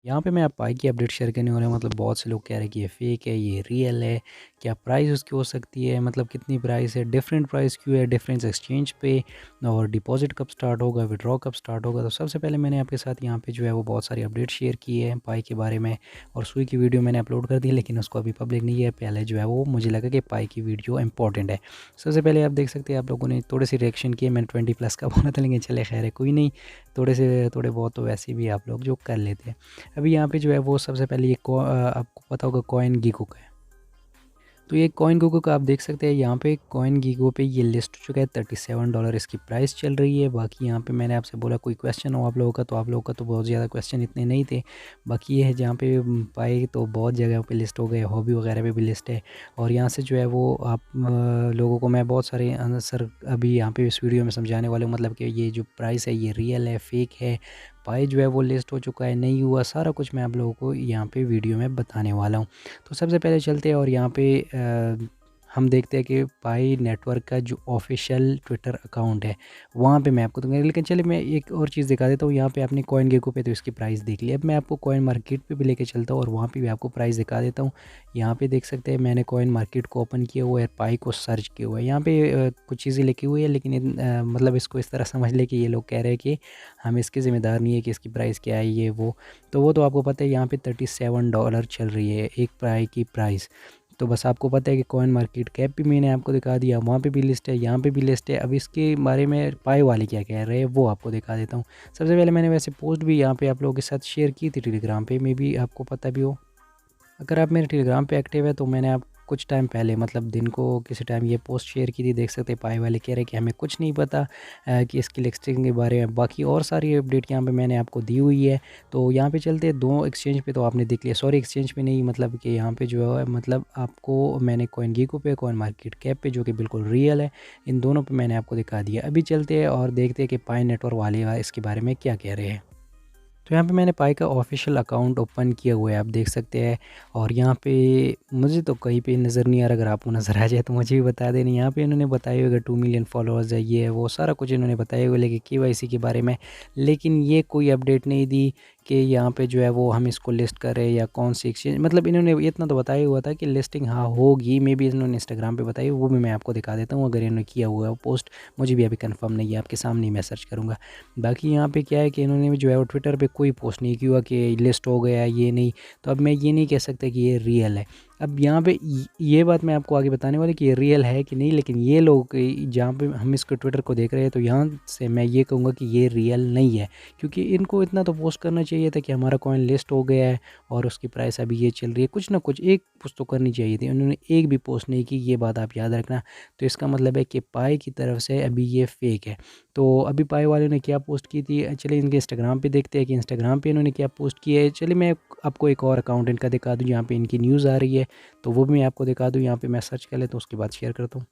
यहाँ पे मैं आप पाई की अपडेट शेयर करने वाला हूँ। मतलब बहुत से लोग कह रहे हैं कि ये फ़ेक है, ये रियल है, क्या प्राइस उसकी हो सकती है, मतलब कितनी प्राइस है, डिफरेंट प्राइस क्यों है, डिफरेंस एक्सचेंज पे, और डिपॉज़िट कब स्टार्ट होगा, विड्रॉ कब स्टार्ट होगा। तो सबसे पहले मैंने आपके साथ यहाँ पे जो है वो बहुत सारी अपडेट शेयर की है पाई के बारे में, और सुई की वीडियो मैंने अपलोड कर दी, लेकिन उसको अभी पब्लिक नहीं है। पहले जो है वो मुझे लगा कि पाई की वीडियो इंपॉर्टेंट है। सबसे पहले आप देख सकते हैं, आप लोगों ने थोड़े से रिएक्शन किए। मैंने 20+ का बोला था, लेकिन चले खैर है, कोई नहीं। थोड़े बहुत तो वैसे भी आप लोग जो कर लेते हैं। अभी यहाँ पे जो है वो सबसे पहले ये आपको पता होगा कॉइन गीको का है। तो ये कॉइन गीको का आप देख सकते हैं, यहाँ पे कॉइन गीको पे ये लिस्ट हो चुका है। $37 इसकी प्राइस चल रही है। बाकी यहाँ पे मैंने आपसे बोला कोई क्वेश्चन हो आप लोगों का, तो आप लोगों का तो बहुत ज़्यादा क्वेश्चन इतने नहीं थे। बाकी ये है जहाँ पे पाई तो बहुत जगह पे लिस्ट हो गए, हॉबी वगैरह पे भी लिस्ट है। और यहाँ से जो है वो आप लोगों को मैं बहुत सारे आंसर अभी यहाँ पे इस वीडियो में समझाने वाले हूँ। मतलब कि ये जो प्राइस है ये रियल है, फेक है, पाई जो है वो लिस्ट हो चुका है, नहीं हुआ, सारा कुछ मैं आप लोगों को यहाँ पे वीडियो में बताने वाला हूँ। तो सबसे पहले चलते हैं और यहाँ पे हम देखते हैं कि पाई नेटवर्क का जो ऑफिशियल ट्विटर अकाउंट है वहाँ पे मैं आपको दूंगा। लेकिन चलिए मैं एक और चीज़ दिखा देता हूँ। यहाँ पे आपने कॉइन गेको पे तो इसकी प्राइस देख ली। अब मैं आपको कॉइन मार्केट पे भी लेके चलता हूँ और वहाँ पे भी आपको प्राइस दिखा देता हूँ। यहाँ पे देख सकते हैं मैंने कॉइन मार्केट को ओपन किया हुआ है, पाई को सर्च किया हुआ है। यहाँ पे कुछ चीज़ें लिखी हुई है, लेकिन मतलब इसको इस तरह समझ ले कि ये लोग कह रहे हैं कि हम इसके ज़िम्मेदार नहीं है कि इसकी प्राइस क्या है, ये वो। तो वो तो आपको पता है। यहाँ पे $37 चल रही है एक पाई की प्राइस। तो बस आपको पता है कि कॉइन मार्केट कैप भी मैंने आपको दिखा दिया, वहाँ पे भी लिस्ट है, यहाँ पे भी लिस्ट है। अब इसके बारे में पाई वाले क्या कह रहे हैं वो आपको दिखा देता हूँ। सबसे पहले मैंने वैसे पोस्ट भी यहाँ पे आप लोगों के साथ शेयर की थी टेलीग्राम पे, मे बी आपको पता भी हो। अगर आप मेरे टेलीग्राम पे एक्टिव है तो मैंने आप कुछ टाइम पहले, मतलब दिन को किसी टाइम, ये पोस्ट शेयर की थी। देख सकते हैं पाई वाले कह रहे हैं कि हमें कुछ नहीं पता कि इसकी लिस्टिंग के बारे में। बाकी और सारी अपडेट यहाँ पे मैंने आपको दी हुई है। तो यहाँ पे चलते हैं दो एक्सचेंज पे, तो आपने देख लिया। सॉरी, एक्सचेंज पे नहीं, मतलब कि यहाँ पे जो है, मतलब आपको मैंने कॉइन गीको पे, कॉइन मार्केट कैप पे, जो कि बिल्कुल रियल है, इन दोनों पर मैंने आपको दिखा दिया। अभी चलते हैं और देखते हैं कि पाई नेटवर्क वाले इसके बारे में क्या कह रहे हैं। तो यहाँ पे मैंने पाई का ऑफिशियल अकाउंट ओपन किया हुआ है, आप देख सकते हैं। और यहाँ पे मुझे तो कहीं पे नज़र नहीं आ रहा, अगर आपको नज़र आ जाए तो मुझे भी बता देना। यहाँ पे इन्होंने बताया होगा 2 मिलियन फॉलोअर्स है, ये है वो, सारा कुछ इन्होंने बताया हुआ, लेकिन केवाईसी के बारे में। लेकिन ये कोई अपडेट नहीं दी कि यहाँ पे जो है वो हम इसको लिस्ट करें या कौन सी एक्सचेंज। मतलब इन्होंने इतना तो बताया हुआ था कि लिस्टिंग हाँ होगी, मे बी इन्होंने इंस्टाग्राम पे बताई, वो भी मैं आपको दिखा देता हूँ। अगर इन्होंने किया हुआ है वो पोस्ट, मुझे भी अभी कंफर्म नहीं है, आपके सामने ही मैं सर्च करूँगा। बाकी यहाँ पे क्या है कि इन्होंने भी जो है वो ट्विटर पे कोई पोस्ट नहीं किया कि लिस्ट हो गया, ये नहीं। तो अब मैं ये नहीं कह सकता कि ये रियल है। अब यहाँ पे ये बात मैं आपको आगे बताने वाली कि ये रियल है कि नहीं, लेकिन ये लोग जहाँ पे हम इसको ट्विटर को देख रहे हैं, तो यहाँ से मैं ये कहूँगा कि ये रियल नहीं है। क्योंकि इनको इतना तो पोस्ट करना चाहिए था कि हमारा कॉइन लिस्ट हो गया है और उसकी प्राइस अभी ये चल रही है। कुछ ना कुछ एक पोस्ट तो करनी चाहिए थी, उन्होंने एक भी पोस्ट नहीं की, ये बात आप याद रखना। तो इसका मतलब है कि पाई की तरफ से अभी ये फेक है। तो अभी पाई वाले ने क्या पोस्ट की थी, चलिए इनके इंस्टाग्राम पे देखते हैं कि इंस्टाग्राम पे इन्होंने क्या पोस्ट किया है। चलिए मैं आपको एक और अकाउंट इनका दिखा दूँ जहाँ पे इनकी न्यूज़ आ रही है, तो वो भी मैं आपको दिखा दूँ। यहाँ पे मैं सर्च कर लेता हूँ, उसके बाद शेयर करता हूँ।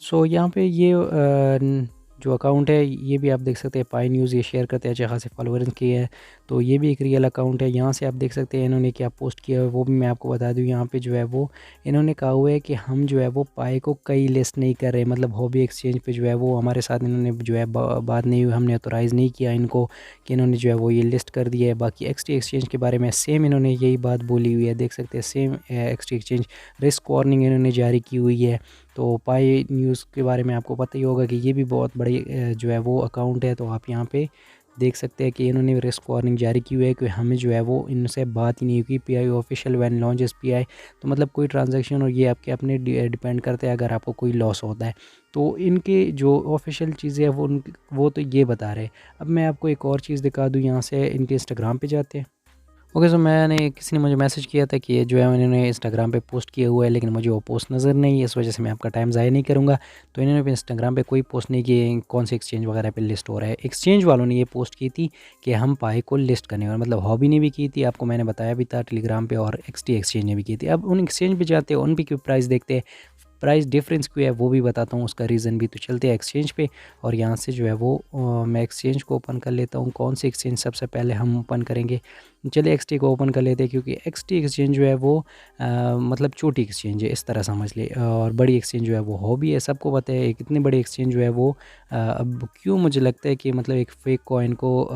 सो यहाँ पे ये जो अकाउंट है ये भी आप देख सकते हैं, पाई न्यूज़ ये शेयर करते हैं, अच्छे खासे फॉलोअर्स की है। तो ये भी एक रियल अकाउंट है। यहाँ से आप देख सकते हैं इन्होंने क्या पोस्ट किया है, वो भी मैं आपको बता दूँ। यहाँ पे जो है वो इन्होंने कहा हुआ है कि हम जो है वो पाई को कई लिस्ट नहीं कर रहे, मतलब हॉबी एक्सचेंज पे जो है वो हमारे साथ इन्होंने जो है बात नहीं हुई, हमने ऑथोराइज़ नहीं किया इनको कि इन्होंने जो है वो ये लिस्ट कर दिया है। बाकी एक्सटी एक्सचेंज के बारे में सेम इन्होंने यही बात बोली हुई है, देख सकते हैं सेम एक्सटी एक्सचेंज रिस्क वार्निंग इन्होंने जारी की हुई है। तो पाई न्यूज़ के बारे में आपको पता ही होगा कि ये भी बहुत बड़ी जो है वो अकाउंट है। तो आप यहाँ पे देख सकते हैं कि इन्होंने रिस्क वार्निंग जारी की हुई है कि हमें जो है वो इनसे बात ही नहीं हुई। Pi official when launches pi, तो मतलब कोई ट्रांजैक्शन, और ये आपके अपने डिपेंड करते हैं अगर आपको कोई लॉस होता है। तो इनके जो ऑफिशियल चीज़ें हैं वो तो ये बता रहे हैं। अब मैं आपको एक और चीज़ दिखा दूँ, यहाँ से इनके इंस्टाग्राम पे जाते हैं। ओके, सो किसी ने मुझे मैसेज किया था कि ये जो है इन्होंने इंस्टाग्राम पे पोस्ट किया हुआ है, लेकिन मुझे वो पोस्ट नज़र नहीं है, इस वजह से मैं आपका टाइम ज़ाया नहीं करूँगा। तो इन्होंने भी इंस्टाग्राम पे कोई पोस्ट नहीं की कौन से एक्सचेंज वगैरह पे लिस्ट हो रहा है। एक्सचेंज वालों ने ये पोस्ट की थी कि हम पाई को लिस्ट करने वाले, मतलब हॉबी ने भी की थी, आपको मैंने बताया भी था टेलीग्राम पे, और एक्सटी एक्सचेंज ने भी की थी। अब उन एक्सचेंज पे जाते हैं, उन पे क्यों प्राइस देखते हैं, प्राइस डिफरेंस क्यों है वो भी बताता हूँ, उसका रीज़न भी। तो चलते हैं एक्सचेंज पे, और यहाँ से जो है वो मैं एक्सचेंज को ओपन कर लेता हूँ। कौन सी एक्सचेंज सबसे पहले हम ओपन करेंगे, चलिए एक्सटी को ओपन कर लेते हैं, क्योंकि एक्सटी एक्सचेंज जो है वो मतलब छोटी एक्सचेंज है इस तरह समझ ले, और बड़ी एक्सचेंज जो है वो हॉबी है। सबको पता है कितनी बड़ी एक्सचेंज जो है वो अब क्यों मुझे लगता है कि मतलब एक फ़ेक कॉइन को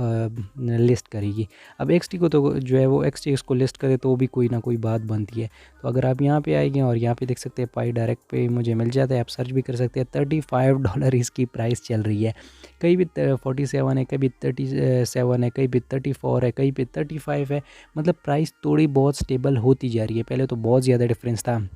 लिस्ट करेगी। अब एक्सटी को तो जो है वो एक्सटी इसको लिस्ट करे तो भी कोई ना कोई बात बनती है। तो अगर आप यहाँ पे आएंगे और यहाँ पे देख सकते हैं पाई डायरेक्ट पे मुझे मिल जाता है, आप सर्च भी कर सकते हैं। $35 इसकी प्राइस चल रही है, कहीं भी 47 है, कभी 37 है, कहीं भी 34 है, कहीं पे 35 है। मतलब प्राइस थोड़ी बहुत स्टेबल होती जा रही है। पहले तो बहुत ज़्यादा डिफरेंस था।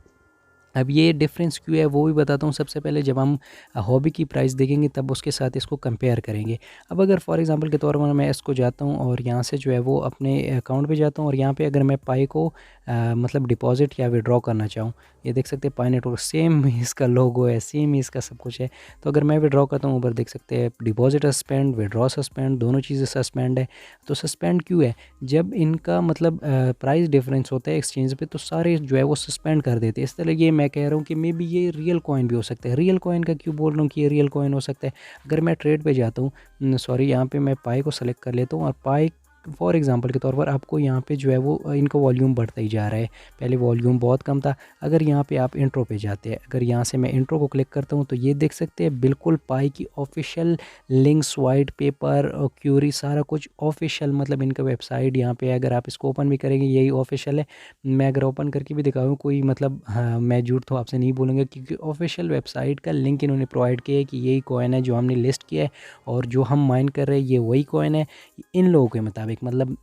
अब ये डिफरेंस क्यों है वो भी बताता हूँ। सबसे पहले जब हम हॉबी की प्राइस देखेंगे तब उसके साथ इसको कंपेयर करेंगे। अब अगर फॉर एग्जांपल के तौर पर मैं इसको जाता हूँ और यहाँ से जो है वो अपने अकाउंट पे जाता हूँ, और यहाँ पे अगर मैं पाई को मतलब डिपॉजिट या विड्रॉ करना चाहूँ, ये देख सकते हैं पाई नेटवर्क सेम इसका लोगो है, सेम ही इसका सब कुछ है। तो अगर मैं विड्रॉ करता हूँ, ऊपर देख सकते हैं डिपॉजिट सस्पेंड, विड्रॉ सस्पेंड, दोनों चीज़ें सस्पेंड है। तो सस्पेंड क्यों है? जब इनका मतलब प्राइस डिफरेंस होता है एक्सचेंज पे तो सारे जो है वो सस्पेंड कर देते हैं। इस तरह ये मैं कह रहा हूँ कि मे बी ये रियल कॉइन भी हो सकता है। रियल कॉइन का क्यों बोल रहा हूँ कि ये रियल कॉइन हो सकता है? अगर मैं ट्रेड पे जाता हूँ, सॉरी यहाँ पे मैं पाई को सेलेक्ट कर लेता हूँ, और पाई फॉर एग्जांपल के तौर पर आपको यहाँ पे जो है वो इनका वॉल्यूम बढ़ता ही जा रहा है। पहले वॉल्यूम बहुत कम था। अगर यहाँ पे आप इंट्रो पे जाते हैं, अगर यहाँ से मैं इंट्रो को क्लिक करता हूँ तो ये देख सकते हैं बिल्कुल पाई की ऑफिशियल लिंक्स, वाइट पेपर और क्यूरी सारा कुछ ऑफिशियल, मतलब इनका वेबसाइट यहाँ पे अगर आप इसको ओपन भी करेंगे यही ऑफिशियल है। मैं अगर ओपन करके भी दिखाऊँ कोई मतलब हाँ, मैं झूठ तो आपसे नहीं बोलूँगा, क्योंकि ऑफिशियल वेबसाइट का लिंक इन्होंने प्रोवाइड किया है कि यही कॉइन है जो हमने लिस्ट किया है, और जो हम माइन कर रहे हैं ये वही कॉइन है इन लोगों के मुताबिक, मतलब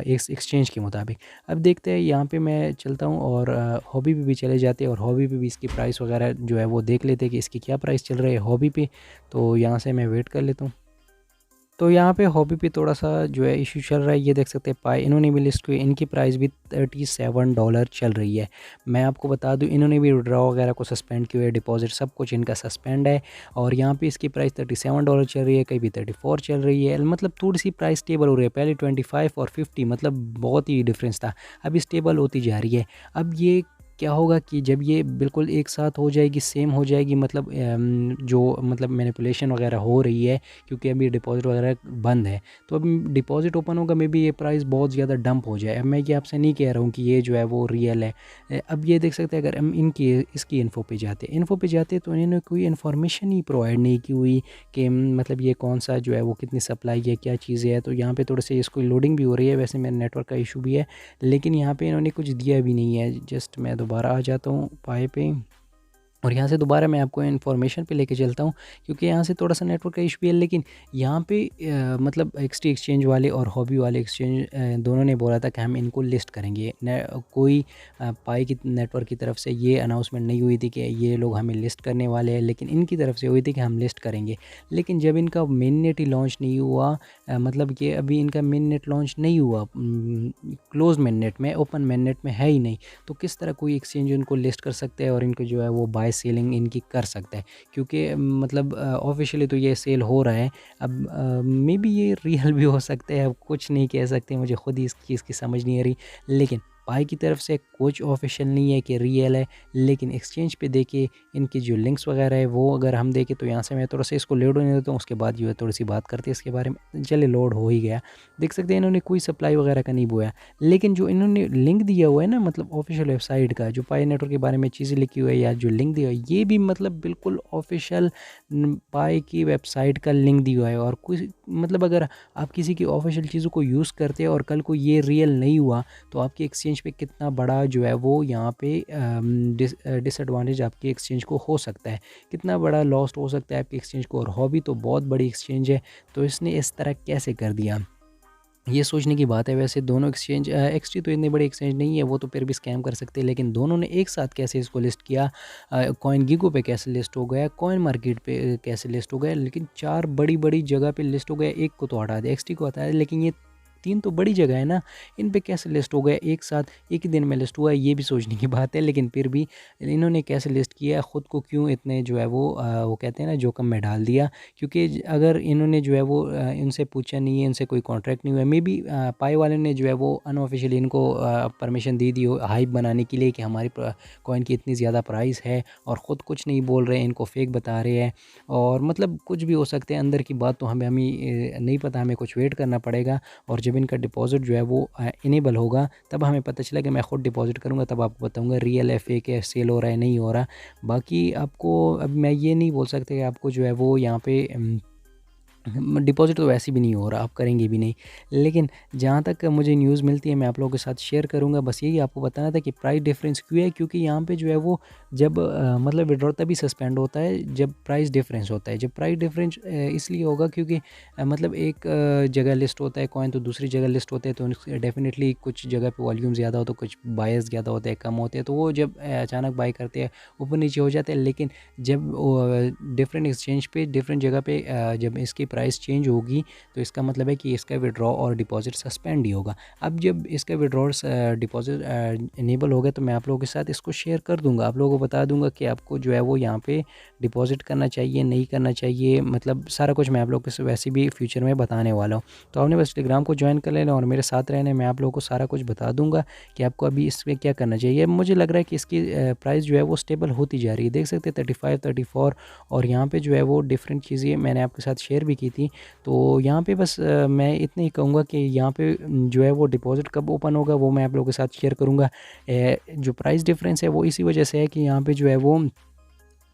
इस एक्सचेंज के मुताबिक। अब देखते हैं, यहाँ पे मैं चलता हूँ और हॉबी पे भी चले जाते हैं, और हॉबी पे भी इसकी प्राइस वगैरह जो है वो देख लेते हैं कि इसकी क्या प्राइस चल रही है हॉबी पे। तो यहाँ से मैं वेट कर लेता हूँ। तो यहाँ पे हॉबी पे थोड़ा सा जो है इशू चल रहा है। ये देख सकते हैं पाई इन्होंने भी लिस्ट की, इनकी प्राइस भी $37 चल रही है। मैं आपको बता दूँ इन्होंने भी विड्रॉ वगैरह को सस्पेंड किया है, डिपॉजिट सब कुछ इनका सस्पेंड है। और यहाँ पे इसकी प्राइस $37 चल रही है, कहीं भी 34 चल रही है। मतलब थोड़ी सी प्राइस स्टेबल हो रही है। पहले 25 और 50 मतलब बहुत ही डिफरेंस था, अभी स्टेबल होती जा रही है। अब ये क्या होगा कि जब ये बिल्कुल एक साथ हो जाएगी, सेम हो जाएगी, मतलब जो मतलब मैनिपुलेशन वगैरह हो रही है, क्योंकि अभी डिपॉजिट वगैरह बंद है। तो अब डिपॉजिट ओपन होगा, मे बी ये प्राइस बहुत ज़्यादा डंप हो जाए। अब मैं ये आपसे नहीं कह रहा हूँ कि ये जो है वो रियल है। अब ये देख सकते हैं, अगर हम इनकी इसकी इन्फो पे जाते तो इन्होंने कोई इन्फॉर्मेशन ही प्रोवाइड नहीं की हुई कि मतलब ये कौन सा जो है वो कितनी सप्लाई है, क्या चीज़ें है। तो यहाँ पे थोड़े से इसको लोडिंग भी हो रही है, वैसे मेरे नेटवर्क का इशू भी है, लेकिन यहाँ पे इन्होंने कुछ दिया भी नहीं है। जस्ट मैं दोबारा आ जाता हूँ पाई पे, और यहाँ से दोबारा मैं आपको इन्फॉर्मेशन पे लेके चलता हूँ, क्योंकि यहाँ से थोड़ा सा नेटवर्क का इशू भी है। लेकिन यहाँ पे मतलब एक्सटी एक्सचेंज वाले और हॉबी वाले एक्सचेंज दोनों ने बोला था कि हम इनको लिस्ट करेंगे। कोई पाई की नेटवर्क की तरफ से ये अनाउंसमेंट नहीं हुई थी कि ये लोग हमें लिस्ट करने वाले हैं, लेकिन इनकी तरफ से हुई थी कि हम लिस्ट करेंगे। लेकिन जब इनका मेन नेट ही लॉन्च नहीं हुआ, मतलब कि अभी इनका मेन नेट लॉन्च नहीं हुआ, क्लोज मेन नेट में, ओपन मेन नेट में है ही नहीं, तो किस तरह कोई एक्सचेंज उनको लिस्ट कर सकते हैं और इनको जो है वो बाय सेलिंग इनकी कर सकता है? क्योंकि मतलब ऑफिशियली तो ये सेल हो रहा है। अब मे बी ये रियल भी हो सकते हैं, अब कुछ नहीं कह सकते, मुझे खुद ही इस चीज़ की समझ नहीं आ रही। लेकिन पाई की तरफ से कुछ ऑफिशियल नहीं है कि रियल है, लेकिन एक्सचेंज पे देखिए इनकी जो लिंक्स वगैरह है वो अगर हम देखें तो यहाँ से मैं थोड़ा सा इसको लोड होने देता हूँ, उसके बाद जो है थोड़ी सी बात करते हैं इसके बारे में। चलिए लोड हो ही गया। देख सकते हैं इन्होंने कोई सप्लाई वगैरह का नहीं बोया, लेकिन जो इन्होंने लिंक दिया हुआ है ना, मतलब ऑफिशियल वेबसाइट का जो पाई नेटवर्क के बारे में चीज़ें लिखी हुई है या जो लिंक दिया हुआ है, ये भी मतलब बिल्कुल ऑफिशियल पाई की वेबसाइट का लिंक दिया हुआ है। और कुछ मतलब अगर आप किसी की ऑफिशियल चीज़ों को यूज़ करते हैं और कल को ये रियल नहीं हुआ, तो आपकी एक्सचेंज पे कितना बड़ा जो है वो यहाँ पे डिसएडवांटेज आपकी एक्सचेंज को हो सकता है, कितना बड़ा लॉस्ट हो सकता है आपकी एक्सचेंज को। और हॉबी तो बहुत बड़ी एक्सचेंज है, तो इसने इस तरह कैसे कर दिया, ये सोचने की बात है। वैसे दोनों एक्सचेंज एक्सटी तो इतनी बड़ी एक्सचेंज नहीं है, वो तो फिर भी स्कैम कर सकते हैं, लेकिन दोनों ने एक साथ कैसे इसको लिस्ट किया, कॉइन गीगो पे कैसे लिस्ट हो गया, कॉइन मार्केट पे कैसे लिस्ट हो गया, लेकिन 4 बड़ी जगह पे लिस्ट हो गया। एक को तो हटा दिया, एक्सटी को हटा दिया, लेकिन ये 3 तो बड़ी जगह है ना, इन पे कैसे लिस्ट हो गया एक साथ, एक ही दिन में लिस्ट हुआ है, ये भी सोचने की बात है। लेकिन फिर भी इन्होंने कैसे लिस्ट किया, ख़ुद को क्यों इतने जो है वो कहते हैं ना जोखिम में डाल दिया। क्योंकि अगर इन्होंने जो है वो इनसे पूछा नहीं है, इनसे कोई कॉन्ट्रैक्ट नहीं हुआ, मे बी पाई वाले ने जो है वो अनऑफिशियली इनको परमिशन दे दी हो हाइप बनाने के लिए कि हमारी कॉइन की इतनी ज़्यादा प्राइस है, और ख़ुद कुछ नहीं बोल रहे हैं, इनको फेक बता रहे हैं। और मतलब कुछ भी हो सकते हैं, अंदर की बात तो हमें नहीं पता, हमें कुछ वेट करना पड़ेगा। और जब इनका डिपॉज़िट जो है वो इनेबल होगा, तब हमें पता चला कि मैं ख़ुद डिपॉज़िट करूँगा, तब आपको बताऊँगा रियल है, फेक है, सेल हो रहा है, नहीं हो रहा। बाकी आपको अब मैं ये नहीं बोल सकता कि आपको जो है वो यहाँ पे डिपॉज़िट तो वैसे भी नहीं हो रहा, आप करेंगे भी नहीं। लेकिन जहाँ तक मुझे न्यूज़ मिलती है मैं आप लोगों के साथ शेयर करूँगा। बस यही आपको बताना था कि प्राइस डिफ़रेंस क्यों है, क्योंकि यहाँ पे जो है वो जब मतलब विथड्रॉ तभी सस्पेंड होता है जब प्राइस डिफ़रेंस होता है। जब प्राइस डिफ़रेंस इसलिए होगा क्योंकि मतलब एक जगह लिस्ट होता है कॉइन तो दूसरी जगह लिस्ट होता है, तो डेफ़िनेटली कुछ जगह पे वॉल्यूम ज़्यादा हो तो कुछ बायर्स ज़्यादा होते हैं, कम होते हैं, तो वो जब अचानक बाय करते हैं ऊपर-नीचे हो जाते हैं। लेकिन जब डिफरेंट एक्सचेंज पे डिफरेंट जगह पे जब इसकी प्राइस चेंज होगी, तो इसका मतलब है कि इसका विड्रॉ और डिपॉज़िट सस्पेंड ही होगा। अब जब इसका विड्रॉल्स डिपॉज़िट इनेबल हो गया, तो मैं आप लोगों के साथ इसको शेयर कर दूँगा। आप लोगों को बता दूँगा कि आपको जो है वो यहाँ पे डिपॉज़िट करना चाहिए, नहीं करना चाहिए, मतलब सारा कुछ मैं आप लोगों को वैसे भी फ्यूचर में बताने वाला हूँ। तो आपने बस टेलीग्राम को जॉइन कर लेना और मेरे साथ रहना, मैं आप लोगों को सारा कुछ बता दूँगा कि आपको अभी इसमें क्या करना चाहिए। मुझे लग रहा है कि इसकी प्राइस जो है वो स्टेबल होती जा रही है। देख सकते हैं 35, 34 और यहाँ पे जो है वो डिफरेंट चीज़ें मैंने आपके साथ शेयर भी की थी। तो यहाँ पे बस मैं इतना ही कहूँगा कि यहाँ पे जो है वो डिपॉज़िट कब ओपन होगा वो मैं आप लोगों के साथ शेयर करूँगा। जो प्राइस डिफरेंस है वो इसी वजह से है कि यहाँ पे जो है वो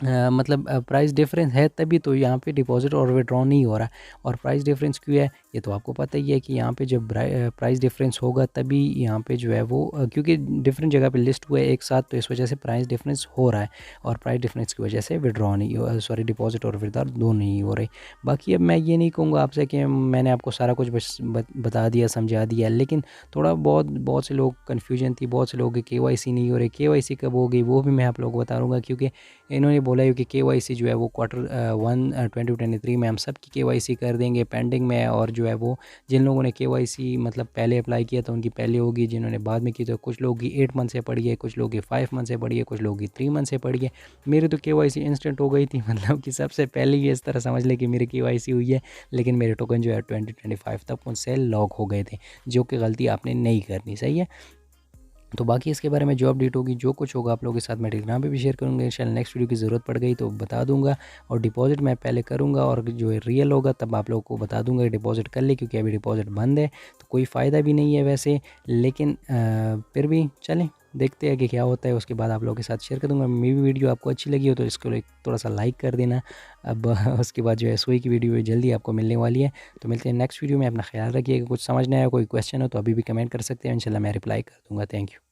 मतलब प्राइस डिफरेंस है तभी तो यहाँ पे डिपॉज़िट और विड्रॉ नहीं हो रहा। और प्राइस डिफरेंस क्यों है ये तो आपको पता ही है कि यहाँ पे जब प्राइस डिफरेंस होगा तभी यहाँ पे जो है वो क्योंकि डिफरेंट जगह पे लिस्ट हुआ है एक साथ, तो इस वजह से प्राइस डिफरेंस हो रहा है और प्राइस डिफरेंस की वजह से विड्रॉ नहीं हो सॉरी डिपॉज़िट और विड्रॉ दोनों नहीं हो रही। बाकी अब मैं ये नहीं कहूँगा आपसे कि मैंने आपको सारा कुछ बस बता दिया, समझा दिया, लेकिन थोड़ा बहुत से लोग कन्फ्यूजन थी, बहुत से लोगों की केवाईसी नहीं हो रही। केवाईसी कब होगी वो भी मैं आप लोगों को बता दूँगा, क्योंकि इन्होंने बोला है कि केवाईसी जो है वो Q1 2023 में हम सब की केवाईसी कर देंगे, पेंडिंग में है। और जो है वो जिन लोगों ने केवाईसी मतलब पहले अप्लाई किया था उनकी पहले होगी, जिन्होंने बाद में की तो कुछ लोगों की 8 मंथ से पड़ी है, कुछ लोगों की 5 मंथ से पड़ी है, कुछ लोगों की 3 मंथ से पड़ी है। मेरी तो केवाईसी इंस्टेंट हो गई थी, मतलब कि सबसे पहले ही इस तरह समझ ले कि मेरी केवाईसी हुई है, लेकिन मेरे टोकन जो है 2025 तक उनसे लॉक हो गए थे, जो कि गलती आपने नहीं करनी। सही है। तो बाकी इसके बारे में जो अपडेट होगी, जो कुछ होगा आप लोगों के साथ मैं टेलीग्राम पे भी शेयर करूँगा। इंशाल्लाह नेक्स्ट वीडियो की ज़रूरत पड़ गई तो बता दूँगा। और डिपॉज़िट मैं पहले करूँगा और जो है रियल होगा तब आप लोगों को बता दूँगा कि डिपॉज़िट कर ले, क्योंकि अभी डिपॉज़िट बंद है तो कोई फ़ायदा भी नहीं है वैसे। लेकिन फिर भी चलें देखते हैं कि क्या होता है, उसके बाद आप लोगों के साथ शेयर कर दूँगा। मेरी वीडियो आपको अच्छी लगी हो तो इसको एक थोड़ा-सा लाइक कर देना। अब उसके बाद जो है सोई की वीडियो जल्दी आपको मिलने वाली है। तो मिलते हैं नेक्स्ट वीडियो में। अपना ख़्याल रखिएगा। कुछ समझ नहीं आया, कोई क्वेश्चन हो तो अभी भी कमेंट कर सकते हैं, इंशाल्लाह मैं रिप्लाई कर दूँगा। Thank you.